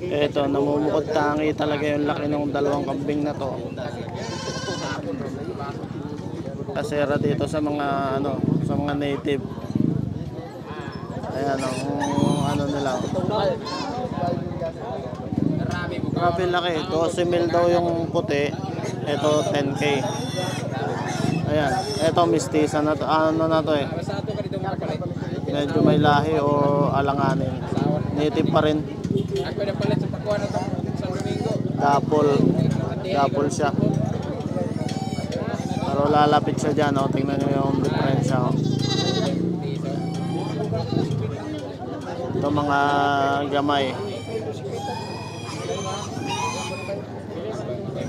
Ito, namumukod tangi talaga yung laki ng dalawang kambing na to. Kasera dito sa mga sa mga native. Ayan ang nila. Grabe laki. 12 mil daw yung puti. Ito 10K. Ayan, ito mistisa na to. Ano na to eh. Medyo may lahi o alanganin. Native pa rin. Dapol siya. Pero lalapit siya dyan, oh. Tingnan nyo yung diferensya, oh. Ito mga gamay.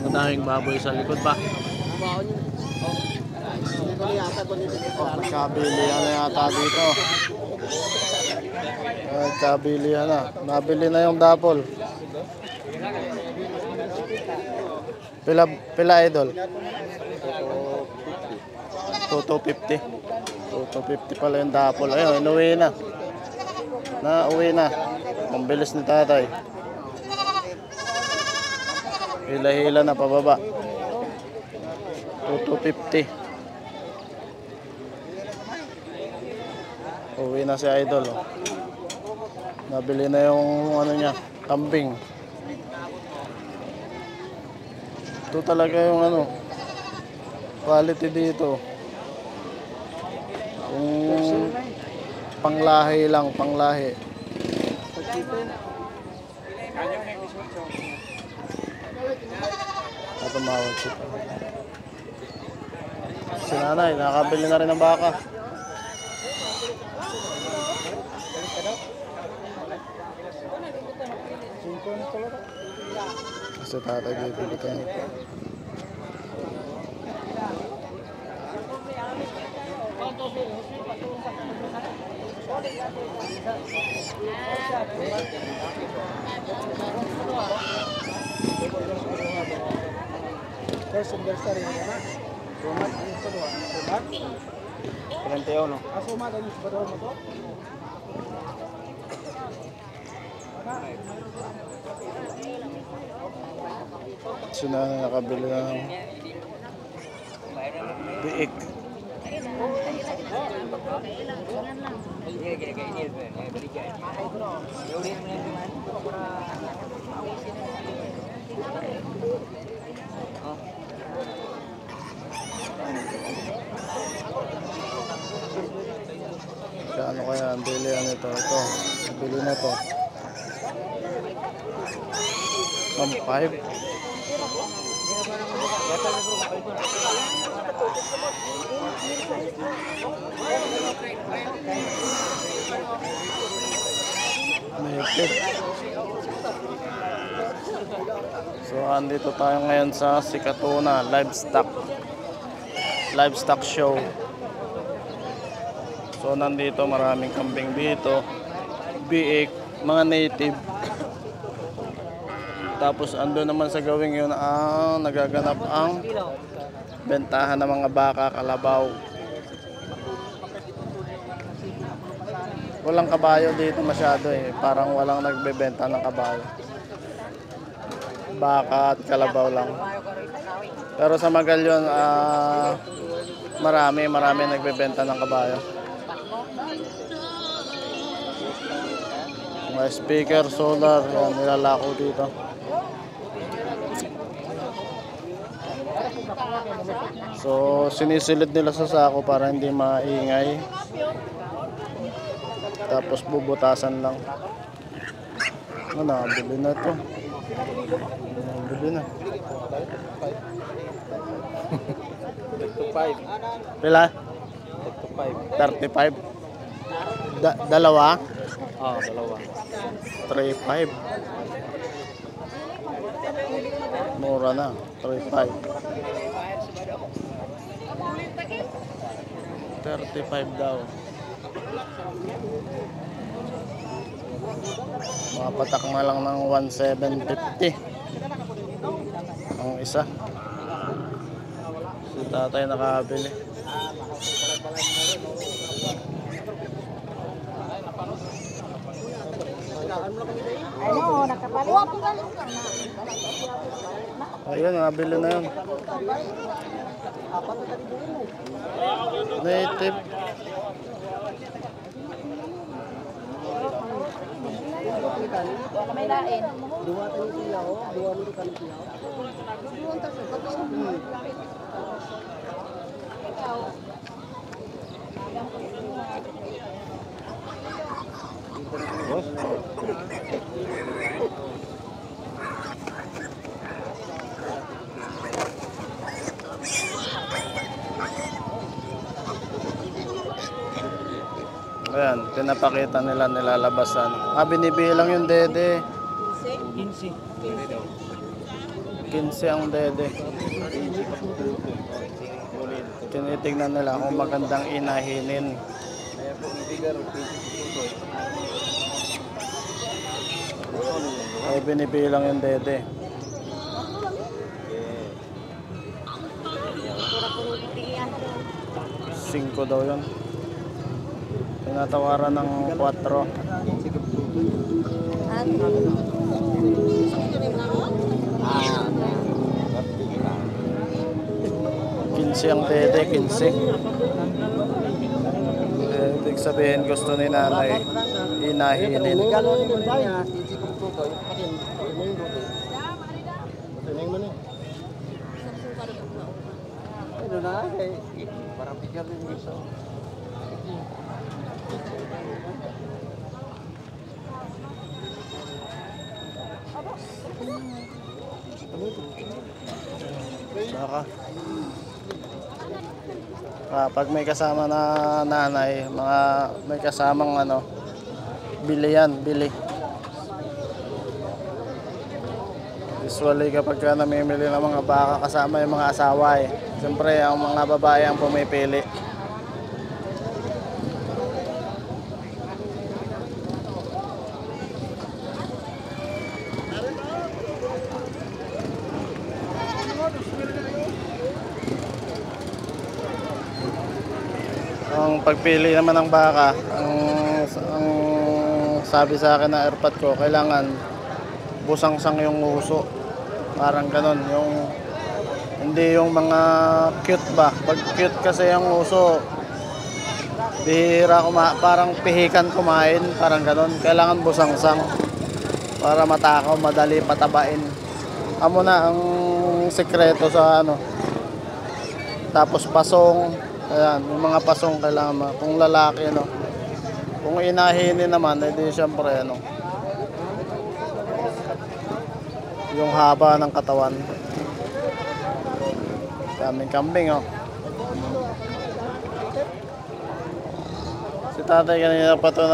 Madaming baboy sa likod pa. Nagkabilihan na yata dito. Nagkabilihan na. Nabili na yung dapol. Pila idol? 250. 250 pala yung dapol. Ayun, inuwi na. Uwi na. Ang bilis ni tatay. Hila-hila na pababa. 250. Uwi na si idol, oh. Nabili na yung niya, kambing. Ito talaga yung quality dito. Kung panglahi lang, panglahi. Tumawag siya. Si nanay, nakabili na rin ng baka. Kasi tatay dito dito. Sumat ang isa doon. Sumat? 31, no? Sumat ang isa doon mo to? Sina nakabili ng biik. Kano kaya ang bilihan nito? Ito, bili na to. 1.5. Native. So andito tayo ngayon sa Sikatuna livestock show. So nandito maraming kambing dito, biik, mga native. Tapos andun naman sa gawing yun ang nagaganap ang bentahan ng mga baka, kalabaw. Walang kabayo dito masyado eh. Parang walang nagbebenta ng kabayo. Baka at kalabaw lang. Pero sa Magalyon, marami nagbebenta ng kabayo. Mga speaker, solar, yan, nilalako dito. So, sinisilid nila sa sako para hindi maingay. Tapos bubutasan lang. Nabili na ito. Nabili na. 35. Pila? 35. 35? Dalawa? Ah, dalawa. 35. Mura na. 35. 35 daw. Mga patak na lang ng 1,750 ang isa. Si tatay nakabili. Ano, nakapalit. Ayun, nabili na yun. Native. May lain. Ayan, pinapakita nila nilalabasan. Binibilang yung dede. 15 ang dede. Tinitignan nila kung magandang inahinin. Ay, binibilang yung dede. 5 daw yun. Tinatawaran ng 4. Kinsi ang dede, 15. Ibig sabihin gusto ni nanay inahinin. Parang pikir din gusto. Saka pag may kasama na nanay, may kasamang bili yan, bili. Usually kapag ka namimili ng mga baka kasama yung mga asawa siyempre ang mga babae ang pumipili. Ang pagpili naman ng baka, ang sabi sa akin ng airpot ko, kailangan busangsang yung uso. Parang ganon, hindi yung mga cute ba. Pag cute kasi yung uso, bihira parang pihikan kumain, parang ganon. Kailangan busangsang para matakaw, madali patabain. Amo na ang sekreto sa Tapos pasong, ayan, yung mga pasong kailangan kung lalaki kung inahinin naman, edi syempre yung haba ng katawan. Daming kambing Si tatay kanina pa ito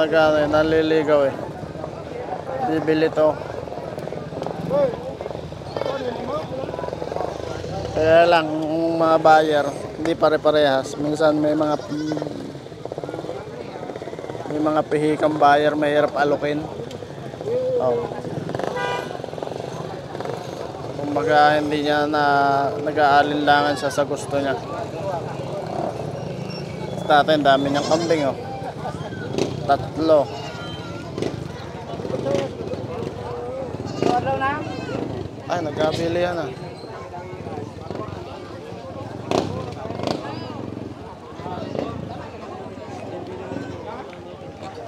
naliligaw bibili to. Kaya lang yung mga buyer hindi pare-parehas. Minsan may mga pihikang buyer, mahirap alukin. Kumbaga hindi niya nag-aalinlangan siya sa gusto niya. Sa atin, dami niyang kambing 3. Ay, nagkabili yan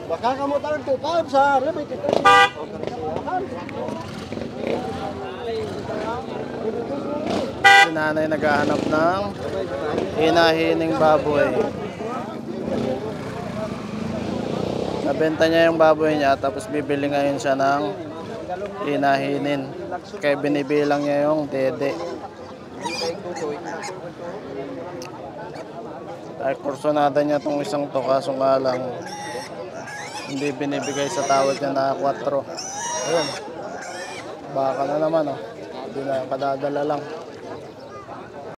Baka kamu tayo tukab sa rebit ito. Si nanay naghahanap ng hinahining baboy. Nabenta niya yung baboy niya, tapos bibili ngayon siya ng hinahinin. Kaya binibilang niya yung dede. Ay, kursunada niya tong isang to, kaso nga lang hindi binibigay sa tawad niya na 4. Ayun. Baka na naman Hindi na, kadadala lang.